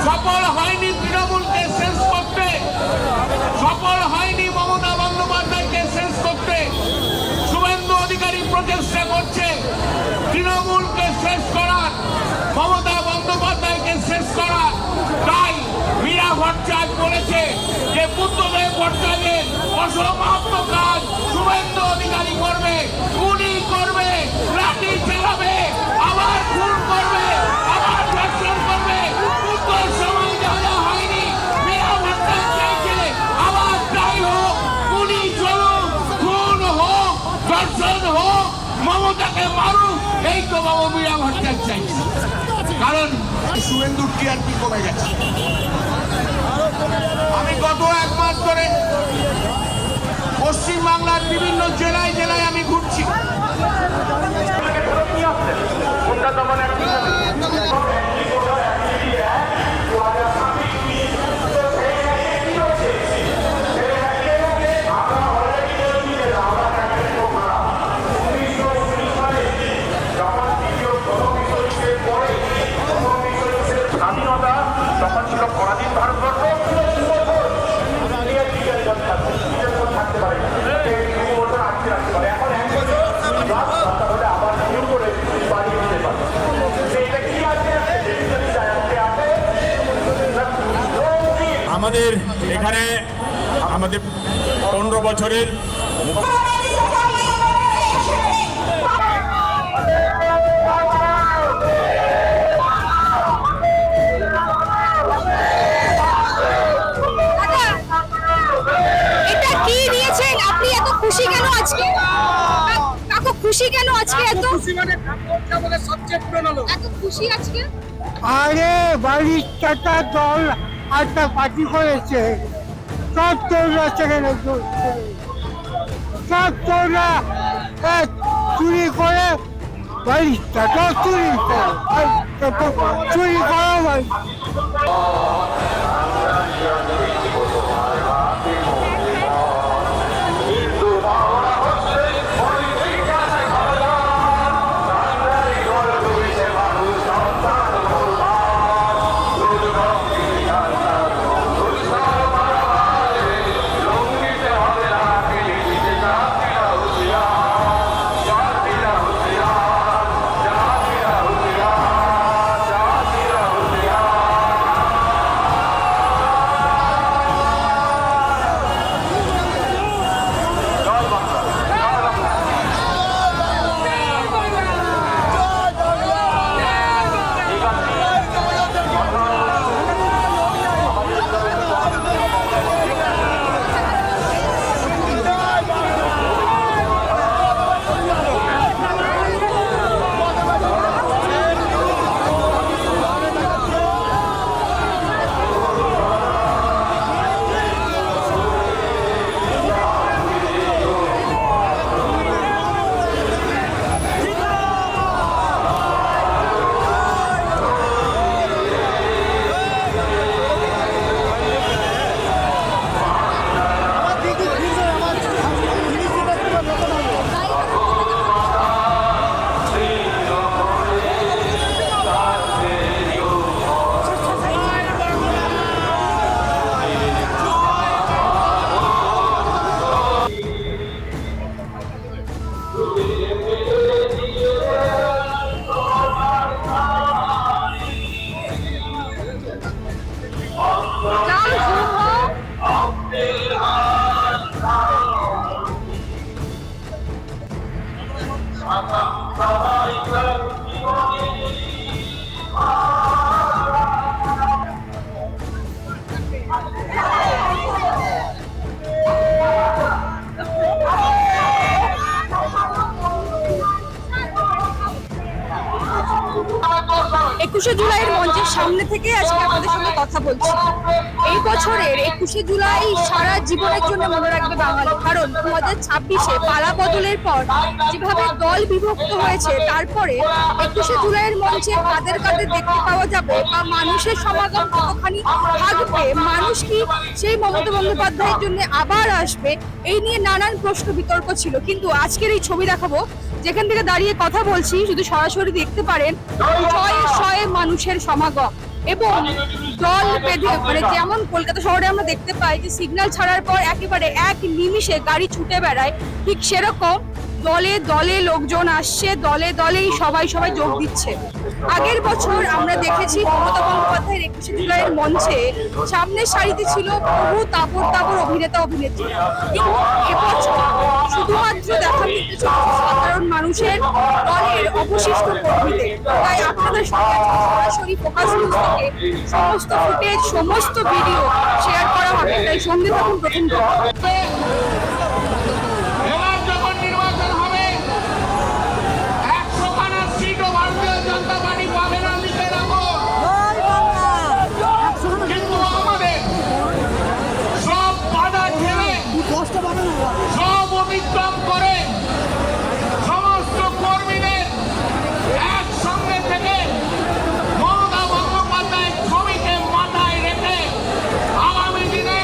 সফল হয়নি তৃণমূলকে শেষ করতে, সফল হয়নি মমতা বন্দ্যোপাধ্যায়কে শেষ করতে। শুভেন্দু অধিকারী প্রচেষ্টা করছে তৃণমূলকে শেষ করার, মমতা বন্দ্যোপাধ্যায়কে শেষ করার। তাই মীরা ভট্টাচার্য বলেছে যে বুদ্ধদেব ভট্টাচার্যের অসমাপ্ত কাজ শুভেন্দু অধিকারী করবে, গুলি করবে, লাঠি চালাবে, আবার খুন করবে, আবার ধর্ষণ করবে। বুদ্ধের সময় যা যা হয়নি মীরা ভট্টাচার্য চাইছে আবার তাই হোক, গুলি চলুক, খুন হোক, ধর্ষণ হোক, মমতাকে মারুক। এই তো বাবু মীরা ভট্টাচার্য চাইছে। কারণ শুভেন্দুর টিআরপি কমে গেছে। আমি গত এক মাস ধরে পশ্চিমবাংলার বিভিন্ন জেলায় জেলায় আমি ঘুরছি। স্বাধীনতা তখন ছিল পরাধীন ভারতবর্ষ, থাকতে পারে এখন আবার শুরু করে বাড়ি দিতে পারে। আমাদের এখানে আমাদের 15 বছরের খুশি কেন আজকে? কাকু খুশি কেন আজকে? এত খুশি আজকে? আরে বাড়ির চারটা দল একটা পার্টি করেছে, সব চোররা সেখানে সব চোররা চুরি করে বাড়ির চারটা চুরি করা বাড়ি। একুশে জুলাইয়ের মঞ্চের সামনে থেকে আজকে আপনাদের সঙ্গে কথা বলছি। এই বছরের 21শে জুলাই সারা জীবনের জন্য মনে রাখবে বাঙালি, কারণ 2026-এ পালা বদলের পর যেভাবে দল বিভক্ত হয়েছে, তারপরে 21শে জুলাইয়ের মঞ্চে কাদের কাদের দেখতে পাওয়া যাবে বা মানুষের সমাগম কতখানি থাকবে, মানুষ কি সেই মমতা বন্দ্যোপাধ্যায়ের জন্য আবার আসবে, এই নিয়ে নানান প্রশ্ন বিতর্ক ছিল। কিন্তু আজকের এই ছবি দেখাবো, যেখান থেকে দাঁড়িয়ে কথা বলছি, শুধু সরাসরি দেখতে পারেন শয়ে শয়ে মানুষের সমাগম। এবং দল বেঁধে মানে যেমন কলকাতা শহরে আমরা দেখতে পাই যে সিগন্যাল ছাড়ার পর একেবারে এক নিমিষে গাড়ি ছুটে বেড়ায়, ঠিক সেরকম দলে দলে লোকজন আসছে, দলে দলেই সবাই যোগ দিচ্ছে। আগের বছর আমরা দেখেছি মমতা বন্দ্যোপাধ্যায়ের 21শে জুলাইয়ের মঞ্চে সামনের সারিতে ছিল বহু তাবড় অভিনেতা অভিনেত্রী, কিন্তু এবছর শুধুমাত্র দেখা মিলতে চলেছে সাধারণ মানুষের দলের অবশিষ্ট কর্মীদের। তাই আপনাদের সঙ্গে সরাসরি ফোকাস নিউজ থেকে সমস্ত ফুটেজ, সমস্ত ভিডিও শেয়ার করা হবে, তাই সঙ্গে থাকুন প্রথম থেকে। এবার যখন নির্বাচন হবে 100খানা সিটও ভারতীয় জনতা পার্টি পাবে না, লিখে রাখো। কিন্তু আমাদের সব বাধা ঠেলে, সব অতিক্রম করে সমস্ত কর্মীদের একসঙ্গে থেকে মমতা বন্দ্যোপাধ্যায়ের ছবিকে মাথায় রেখে আগামী দিনে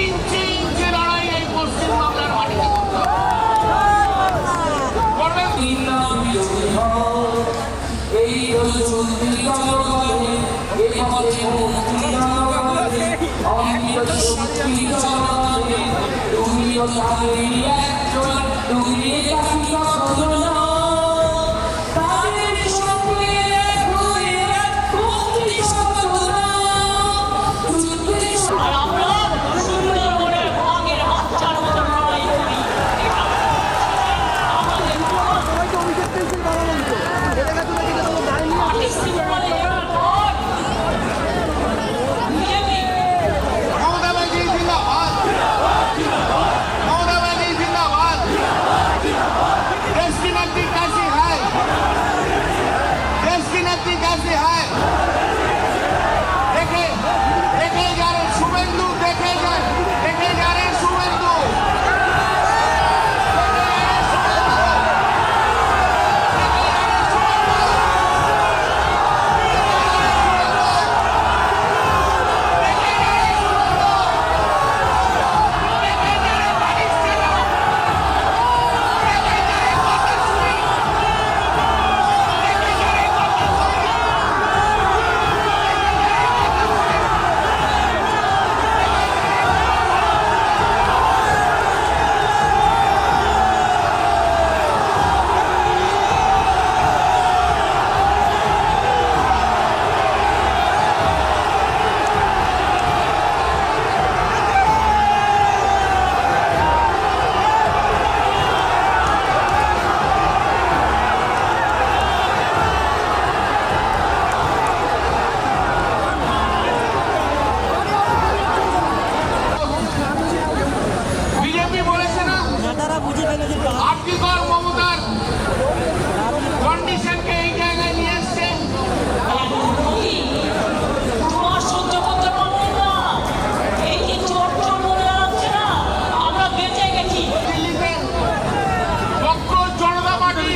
ইঞ্চি ইঞ্চি লড়াই এই পশ্চিমবাংলার মাটিতে করতে হবে। ममता बनर्जी जिंदाबाद, ममता बनर्जी जिंदाबाद। देश की नेत्री कैसी है, देश की नेत्री कैसी है, देखे देखे जा रहे शुभेंदु, देखे जा रहे शुभेंदु। বিজেপি বলেছে না আপনি কর মমতার কন্ডিশনকে এই জায়গায় নিয়ে এসছে। তোমার সহ্য করতে পারবো না, এই যে চোর মনে রাখছে না, আমরা বেঁচে গেছি। দিল্লিতে বক্র জনতা পার্টি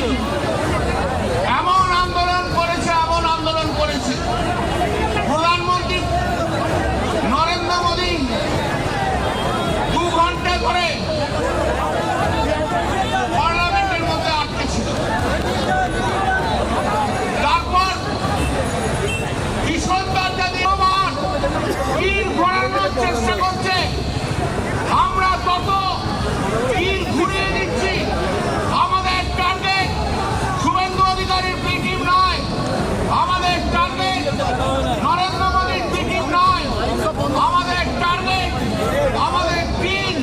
এমন আন্দোলন করেছে প্রধানমন্ত্রী নরেন্দ্র মোদী 2 ঘন্টা করে পার্লামেন্টের মধ্যে আটকে ছিল। তারপর ভীষণতার জাতি তীর ঘোরানোর চেষ্টা করছে, আমরা তত তীর ঘুরিয়ে দিচ্ছি। আমাদের টার্গেট শুভেন্দু অধিকারীর পিটিম নয়, আমাদের টার্গেট নরেন্দ্র মোদীর পিটিম নয়, আমাদের টার্গেট আমাদের তীর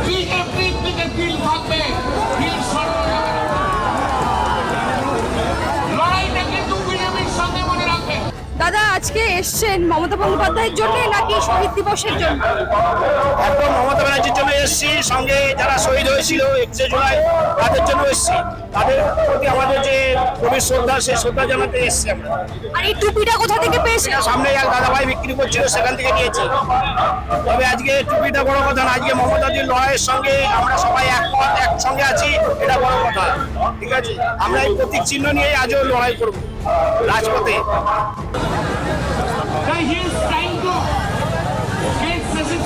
বিজেপির দিকে তীর থাকবে, তীর সরানো যাবে না। লড়াইটা কিন্তু বিজেপির সঙ্গে মনে রাখবে। দাদা আজকে এসছেন মমতা বন্দ্যোপাধ্যায়ের জন্য নাকি শহীদ দিবসের জন্য? একদম মমতা ব্যানার্জির জন্য এসেছি, সঙ্গে যারা শহীদ হয়েছিল 21শে জুলাই তাদের জন্য এসেছি। তাদের প্রতি আমাদের যে গভীর শ্রদ্ধা, সেই শ্রদ্ধা জানাতে এসেছি আমরা। আর এই টুপিটা কোথা থেকে পেয়েছেন? সামনে এক দাদাভাই বিক্রি করছিল, সেখান থেকে নিয়েছি। তবে আজকে টুপিটা বড় কথা না, আজকে মমতাজির লড়াইয়ের সঙ্গে আমরা সবাই একমত, একসঙ্গে আছি, এটা বড় কথা। ঠিক আছে, আমরা এই প্রতীক চিহ্ন নিয়ে আজও লড়াই করব রাজপথে। He is trying to get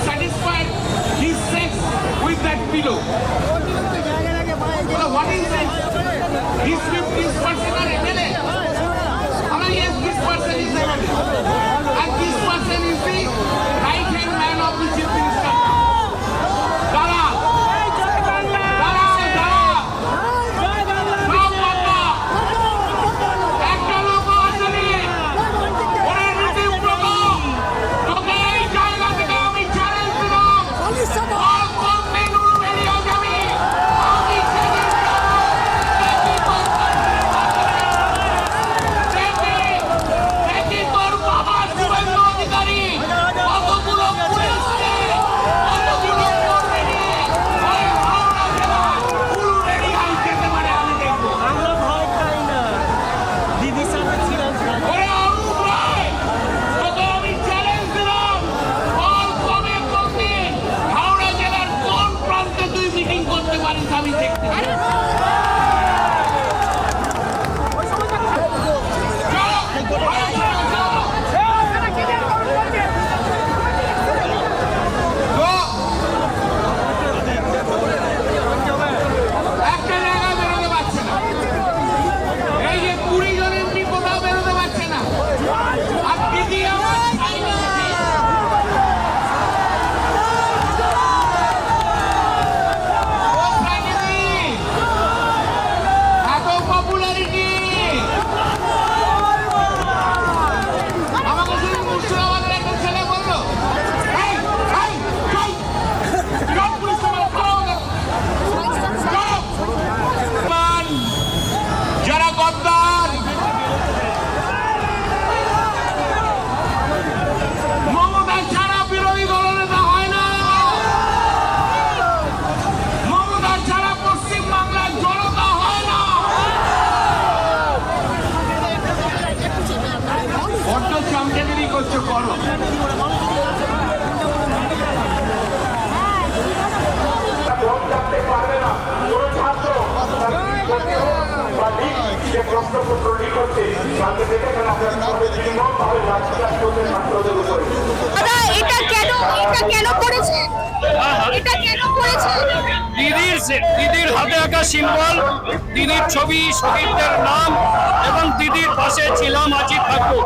satisfied his sex with that pillow. What is it? This person are MLA. Yes, this person is MLA. পুত্র লিখছে তাকে দেখে এখানে আপনারা নির্মমভাবে লাঠিচার্জ করছেন ছাত্রদের উপরে। দাদা এটা কেন করেছে? এটা কেন করেছে? দিদির হাতে আঁকা সিম্বল, দিদির ছবি, শহীদদের নাম এবং দিদির পাশে ছিলাম, আছি, থাকবো,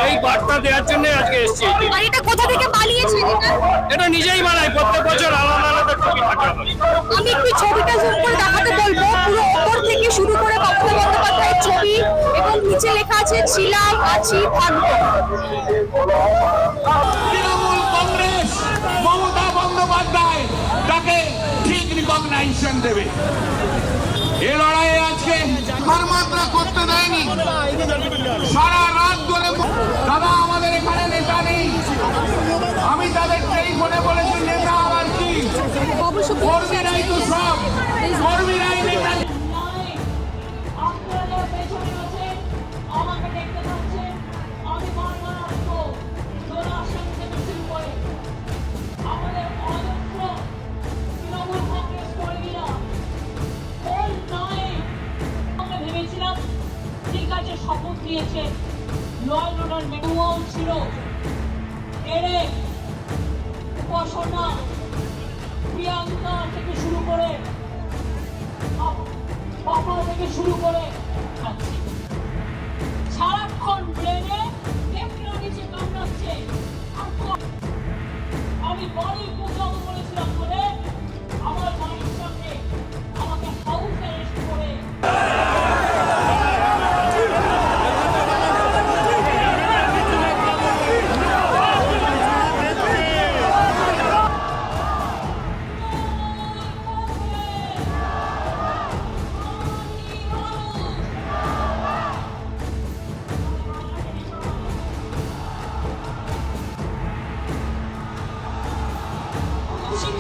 এই বার্তা দেওয়ার জন্য আজকে এসেছি। আর এটা কোথা থেকে বানিয়েছেন এটা? এটা নিজেই বানাই, প্রত্যেক বছর আলাদা আলাদা ছবি থাকে। আমি একটু ছবিটা জুম করে দেখাতে বলবো। পুরো উপর থেকে শুরু করে মমতা বন্দ্যোপাধ্যায়ের ছবি এবং নিচে লেখা আছে ছিলাম, আছি, থাকবো। তৃণমূল কংগ্রেস মমতা বন্দ্যোপাধ্যায় তাকে ঠিক রিকগনাইজেশন দেবে। এ লড়াইয়ে আজকে মাত্রা করতে দেয়নি, সারা রাত ধরে। দাদা আমাদের এখানে নেতা নেই, আমি তাদের টেলিফোনে বলেছি নেতা আবার কি, কর্মীরাই তো সব, কর্মীরাই নেতা। আপনারা যারা পেছনে আছেন, আমাকে দেখতে পাচ্ছেন, আমি বারবার আসবো জোড়া আসন থেকে শুরু করে আমাদের অদক্ষ তৃণমূল কংগ্রেস কর্মীরা হোল নাইট আমরা ভেবেছিলাম ঠিক আছে শপথ নিয়েছে, ল অ্যান্ড অর্ডার ম্যানুয়াল ছিল, এরে উপাসনা প্রিয়াঙ্কা থেকে শুরু করে পাপা থেকে শুরু করে আছি। সারাক্ষণ ব্রেনে একটা নিচে কামড়াচ্ছে। আমি বাড়ি পৌঁছাবো বলেছিলাম বলে আমার বাড়ির সামনে আমাকে হাউস অ্যারেস্ট করে খুশি